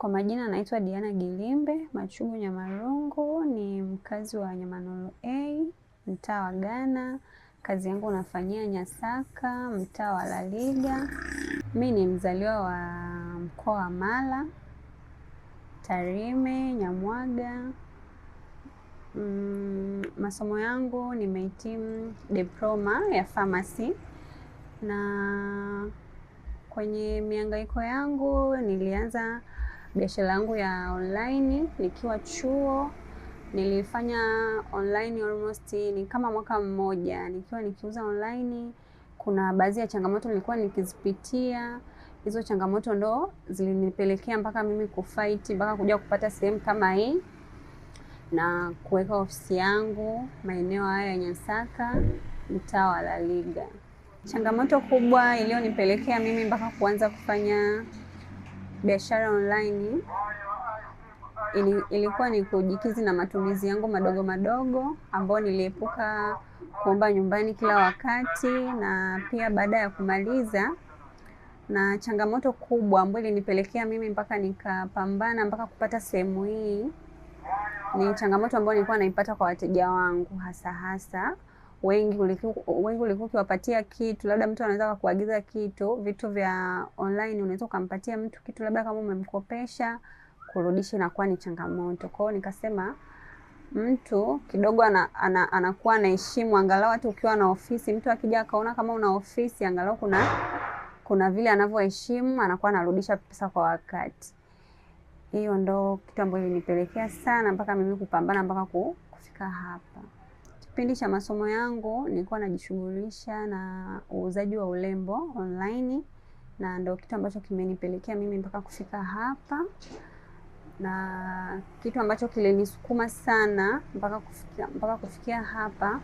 Kwa majina naitwa Diana Gilimbe Machugu Nyamarungu, ni mkazi wa Nyamanolo A, mtaa wa Ghana. Kazi yangu nafanyia Nyasaka, mtaa wa Laliga. Mimi ni mzaliwa wa mkoa wa Mara, Tarime, Nyamwaga. Masomo yangu nimehitimu diploma ya pharmacy, na kwenye mihangaiko yangu nilianza biashara yangu ya online nikiwa chuo. Nilifanya online almost ni kama mwaka mmoja nikiwa nikiuza online. Kuna baadhi ya changamoto nilikuwa nikizipitia. Hizo changamoto ndo zilinipelekea mpaka mimi kufight mpaka kuja kupata sehemu kama hii na kuweka ofisi yangu maeneo haya ya Nyasaka, mtaa wa Laliga. Changamoto kubwa iliyonipelekea mimi mpaka kuanza kufanya biashara online ilikuwa ni kujikizi na matumizi yangu madogo madogo, ambao niliepuka kuomba nyumbani kila wakati. Na pia baada ya kumaliza, na changamoto kubwa ambayo ilinipelekea mimi mpaka nikapambana mpaka kupata sehemu hii ni changamoto ambayo nilikuwa naipata kwa wateja wangu, hasa wengi ulikuwa ukiwapatia kitu, labda mtu anaweza kukuagiza vitu vya online, unaweza kumpatia mtu kitu labda kama umemkopesha, kurudisha inakuwa ni changamoto. Kwa hiyo nikasema mtu kidogo anakuwa anaheshimu, angalau hata ukiwa na ofisi, mtu akija akaona kama una ofisi, angalau kuna vile anavyoheshimu, anakuwa anarudisha pesa kwa wakati. Hiyo ndo kitu ambacho ilinipelekea sana mpaka mimi kupambana mpaka kufika hapa. Kipindi cha masomo yangu nilikuwa najishughulisha na uuzaji wa urembo online, na ndo kitu ambacho kimenipelekea mimi mpaka kufika hapa. Na kitu ambacho kilinisukuma sana mpaka kufikia hapa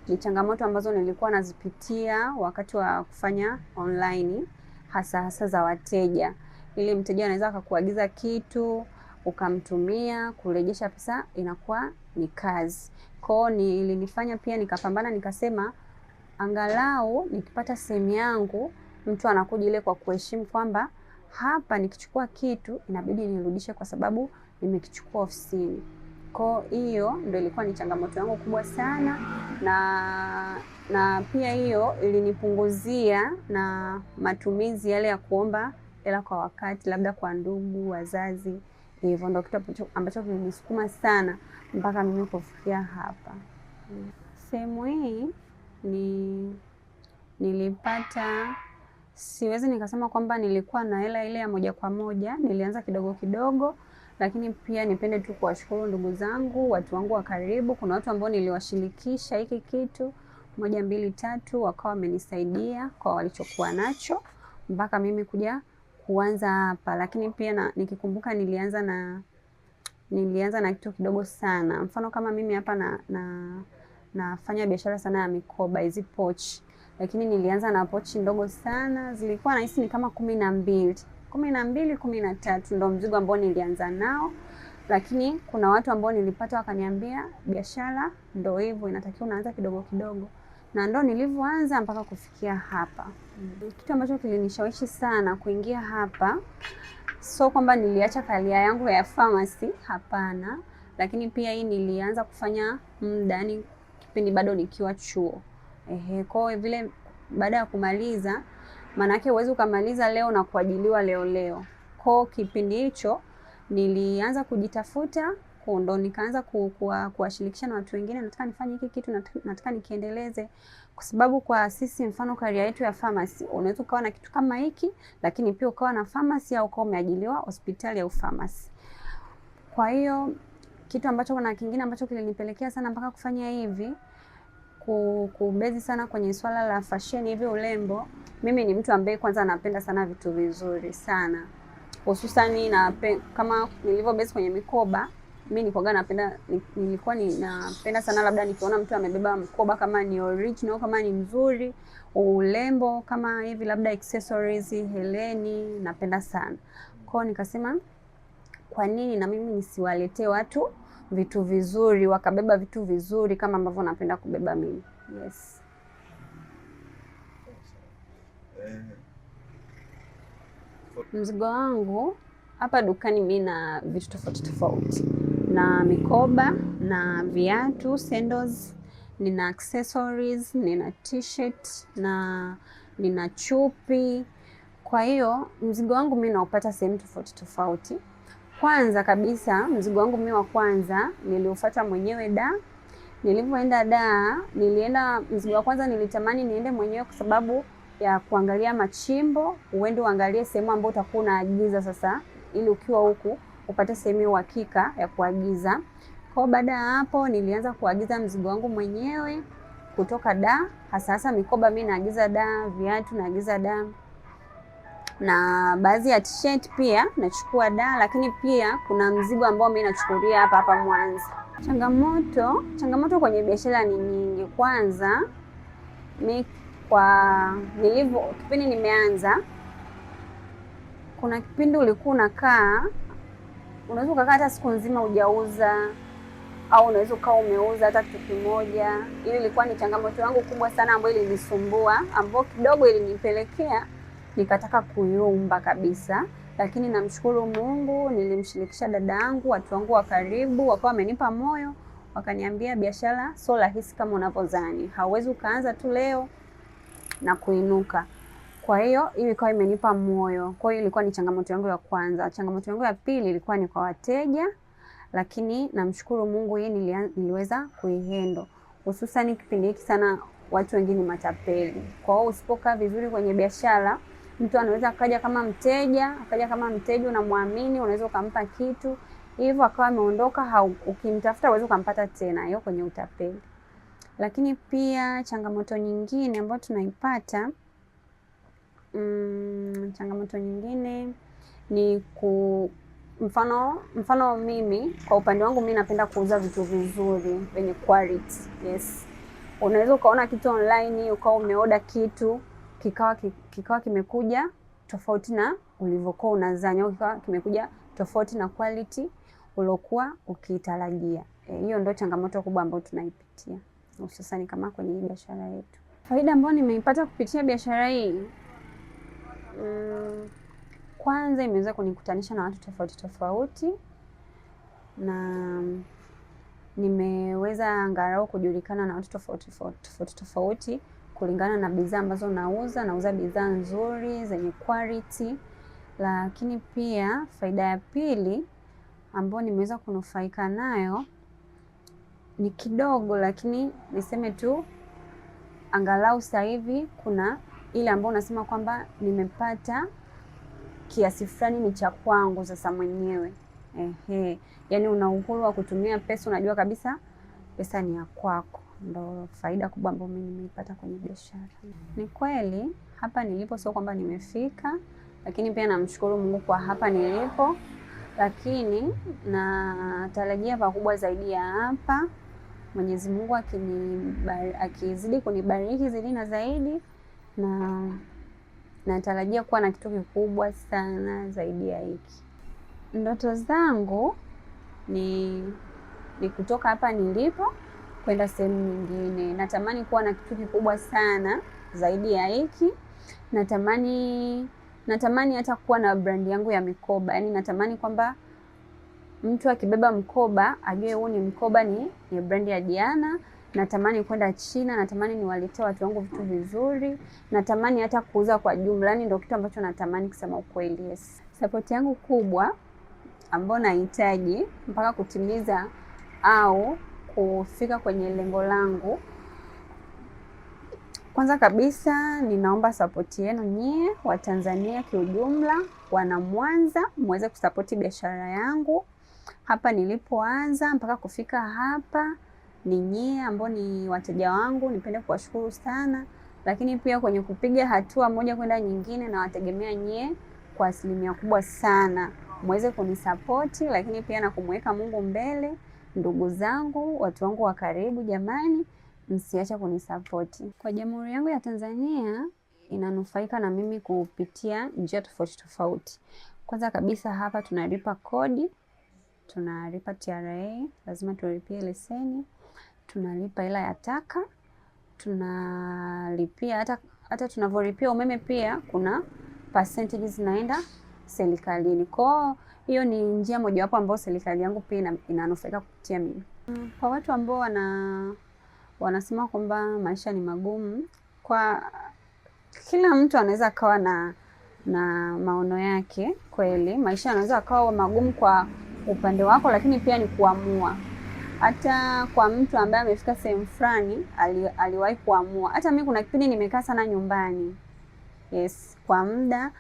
ni changamoto ambazo nilikuwa nazipitia wakati wa kufanya online, hasa za wateja. Ili mteja anaweza akakuagiza kitu ukamtumia, kurejesha pesa inakuwa ni kazi. Kwa hiyo ilinifanya pia nikapambana, nikasema angalau nikipata sehemu yangu mtu anakuja ile kwa kuheshimu kwamba hapa nikichukua kitu inabidi nirudishe kwa sababu nimekichukua ofisini. Kwa hiyo ndio ilikuwa ni changamoto yangu kubwa sana, na pia hiyo ilinipunguzia na matumizi yale ya kuomba hela kwa wakati, labda kwa ndugu, wazazi. Hivyo ndio kitu ambacho kilinisukuma sana mpaka mimi kufikia hapa. Sehemu hii nilipata, siwezi nikasema kwamba nilikuwa na hela ile ya moja kwa moja, nilianza kidogo kidogo, lakini pia nipende tu kuwashukuru ndugu zangu, watu wangu wa karibu. Kuna watu ambao niliwashirikisha hiki kitu 1, 2, 3, wakawa wamenisaidia kwa walichokuwa nacho mpaka mimi kuja kuanza hapa. Lakini pia nikikumbuka nilianza na kitu kidogo sana. Mfano kama mimi hapa nafanya biashara sana ya mikoba, hizi pochi. Lakini nilianza na pochi ndogo sana, zilikuwa nahisi ni kama 12, 13 ndio mzigo ambao nilianza nao. Lakini kuna watu ambao nilipata wakaniambia biashara ndio hivyo, inatakiwa unaanza kidogo kidogo, na ndo nilivyoanza mpaka kufikia hapa. Kitu ambacho kilinishawishi sana kuingia hapa, so kwamba niliacha karia yangu ya pharmacy, hapana, lakini pia hii nilianza kufanya ndani kipindi bado nikiwa chuo. Kwa vile baada ya kumaliza, maana yake huwezi ukamaliza leo na kuajiliwa leo. Kwa kipindi hicho nilianza kujitafuta, ndo nikaanza kuwashirikisha na watu wengine, nataka nifanye hiki kitu, nataka nikiendeleze. Kwa sababu kwa sisi, mfano career yetu ya pharmacy, unaweza ukawa na kitu kama hiki lakini pia ukawa na pharmacy au ukawa umeajiliwa hospitali au pharmacy. Kwa hiyo kitu ambacho na kingine ambacho kilinipelekea sana mpaka kufanya hivi, kubezi sana kwenye swala la fashion hivi urembo. Mimi ni mtu ambaye kwanza napenda sana vitu vizuri sana, hususani kama nilivyobezi kwenye mikoba. Mimi nilikuwa ninapenda sana, labda nikiona mtu amebeba mkoba kama ni original, kama ni mzuri, urembo kama hivi, labda accessories, heleni, napenda sana. Kwa hiyo nikasema kwa nini na mimi nisiwaletee watu vitu vizuri, wakabeba vitu vizuri kama ambavyo napenda kubeba mimi. Yes. Mzigo wangu hapa dukani mimi na vitu tofauti tofauti, na mikoba na viatu, sandals, nina accessories, nina t-shirt na nina chupi. Kwa hiyo mzigo wangu mimi naupata sehemu tofauti tofauti. Kwanza kabisa mzigo wangu mimi wa kwanza niliufuata mwenyewe da. Nilipoenda da, mzigo wa kwanza nilitamani niende mwenyewe kwa sababu ya kuangalia machimbo, uende uangalie sehemu ambayo utakuwa unaagiza sasa, ili ukiwa huku upate sehemu ya uhakika ya kuagiza. Kwa baada ya hapo nilianza kuagiza mzigo wangu mwenyewe kutoka da, hasa mikoba mimi naagiza da, viatu naagiza da, na baadhi ya t-shirt pia nachukua da, lakini pia kuna mzigo ambao mimi nachukulia hapa Mwanza. Changamoto kwenye biashara ni nyingi. Kwanza kipindi nimeanza, kuna kipindi ulikuwa unaweza ukakaa hata siku nzima hujauza, au unaweza ukawa umeuza hata kitu kimoja. Hiyo ilikuwa ni changamoto yangu kubwa sana ambayo ilinisumbua, ambayo kidogo ilinipelekea nikataka kuyumba kabisa. Lakini namshukuru Mungu, nilimshirikisha dada yangu, watu wangu wa karibu, wakawa wamenipa moyo, wakaniambia biashara sio rahisi kama unavyodhani. Hauwezi ukaanza tu leo na kuinuka. Kwa hiyo ilikuwa imenipa moyo. Kwa hiyo ilikuwa ni changamoto yangu ya kwanza. Changamoto yangu ya pili ilikuwa ni kwa wateja, lakini namshukuru Mungu hii niliweza kuihandle. Hususan kipindi hiki sana watu wengi ni matapeli. Kwa hiyo usipokaa vizuri kwenye biashara, mtu anaweza akaja kama mteja unamwamini, unaweza ukampa kitu, hivyo akawa ameondoka, ukimtafuta uweze ukampata tena. Hiyo kwenye utapeli. Lakini pia changamoto nyingine ambayo tunaipata, ni mfano mimi kwa upande wangu mimi napenda kuuza vitu vizuri venye quality. Yes. Unaweza ukaona kitu online, ukawa umeorder kitu kikawa kimekuja tofauti na ulivyokuwa unadhani, au kikawa kimekuja tofauti na quality uliokuwa ukitarajia. Hiyo ndio changamoto kubwa ambayo tunaipitia, hususan kama kwenye biashara yetu. Faida ambayo nimeipata kupitia biashara hii, kwanza imeweza kunikutanisha na watu tofauti tofauti, na nimeweza angalau kujulikana na watu tofauti kulingana na bidhaa ambazo nauza bidhaa nzuri zenye quality. Lakini pia faida ya pili ambayo nimeweza kunufaika nayo ni kidogo, lakini niseme tu angalau sasa hivi kuna ile ambayo unasema kwamba nimepata kiasi fulani ni cha kwangu sasa mwenyewe. Yaani una uhuru wa kutumia pesa, unajua kabisa pesa ni ya kwako. Ndio faida kubwa ambayo mimi nimeipata kwenye biashara. Ni kweli hapa nilipo sio kwamba nimefika, lakini pia namshukuru Mungu kwa hapa nilipo, lakini natarajia pakubwa zaidi ya hapa. Mwenyezi Mungu akizidi kunibariki zaidi na zaidi, na natarajia kuwa na kitu kikubwa sana zaidi ya hiki. Ndoto zangu ni kutoka hapa nilipo kwenda sehemu nyingine. Natamani kuwa na kitu kikubwa sana zaidi ya hiki. Natamani hata kuwa na brand yangu ya mikoba. Yaani natamani kwamba mtu akibeba mkoba ajue huu ni mkoba ni brand ya Diana. Natamani kwenda China, natamani niwaletee watu wangu vitu vizuri. Natamani hata kuuza kwa jumla. Yaani ndio kitu ambacho natamani kusema ukweli. Yes. Support yangu kubwa ambayo nahitaji mpaka kutimiza au kufika kwenye lengo langu, kwanza kabisa ninaomba support yenu nyie wa Tanzania kiujumla, wana Mwanza, muweze kusapoti biashara yangu hapa nilipoanza mpaka kufika hapa. Ni nyie ambao ni wateja wangu, nipende kuwashukuru sana. Lakini pia kwenye kupiga hatua moja kwenda nyingine, na wategemea nyie kwa asilimia kubwa sana muweze kunisapoti, lakini pia na kumweka Mungu mbele. Ndugu zangu, watu wangu wa karibu, jamani, msiache kunisapoti. Kwa Jamhuri yangu ya Tanzania inanufaika na mimi kupitia njia tofauti tofauti. Kwanza kabisa hapa tunalipa kodi, tunalipa TRA, lazima tulipie leseni, tunalipa hela ya taka, tunalipia hata tunavolipia umeme pia kuna percentage zinaenda serikalini. Kwa hiyo ni njia mojawapo ambayo serikali yangu pia inanufaika kupitia mimi. Kwa watu ambao wanasema kwamba maisha ni magumu, kwa kila mtu anaweza akawa na maono yake. Kweli maisha yanaweza akawa magumu kwa upande wako, lakini pia ni kuamua. Hata kwa mtu ambaye amefika sehemu fulani aliwahi kuamua. Hata mimi kuna kipindi nimekaa sana nyumbani. Yes, kwa muda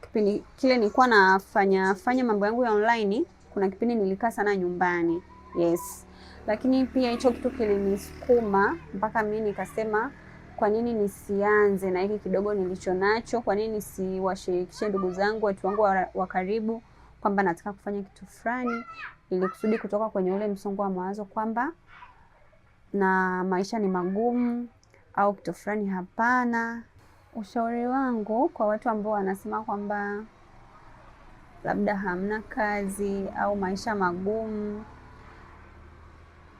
kipindi kile nilikuwa nafanya mambo yangu ya online, kuna kipindi nilikaa sana nyumbani. Yes. Lakini pia hicho kitu kilinisukuma mpaka mimi nikasema kwa nini nisianze na hiki kidogo nilicho nacho? Kwa nini nisiwashirikishe ndugu zangu, watu wangu wa karibu kwamba nataka kufanya kitu fulani, ili kusudi kutoka kwenye ule msongo wa mawazo kwamba na maisha ni magumu au kitu fulani hapana. Ushauri wangu kwa watu ambao wanasema kwamba labda hamna kazi au maisha magumu,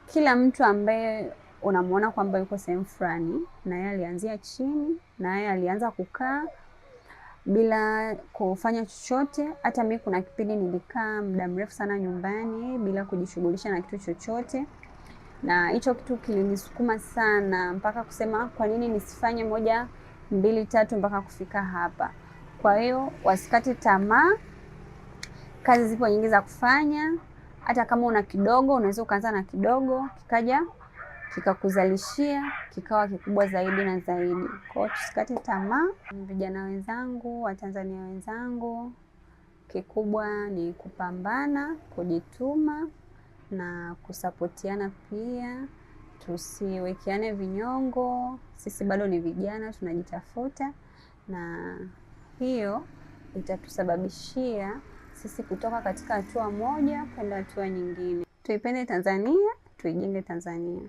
kila mtu ambaye unamuona kwamba yuko sehemu fulani, na yeye alianzia chini, na yeye alianza kukaa bila kufanya chochote. Hata mimi kuna kipindi nilikaa muda mrefu sana nyumbani bila kujishughulisha na kitu chochote, na hicho kitu kilinisukuma sana mpaka kusema kwa nini nisifanye 1, 2, 3 mpaka kufika hapa. Kwa hiyo wasikate tamaa, kazi zipo nyingi za kufanya. Hata kama una kidogo, unaweza ukaanza na kidogo, kikaja kikakuzalishia kikawa kikubwa zaidi na zaidi. Kwa hiyo tusikate tamaa. Vijana wenzangu, Watanzania wenzangu, kikubwa ni kupambana, kujituma na kusapotiana pia. Tusiwekeane vinyongo. Sisi bado ni vijana, tunajitafuta, na hiyo itatusababishia sisi kutoka katika hatua moja kwenda hatua nyingine. Tuipende Tanzania, tuijenge Tanzania.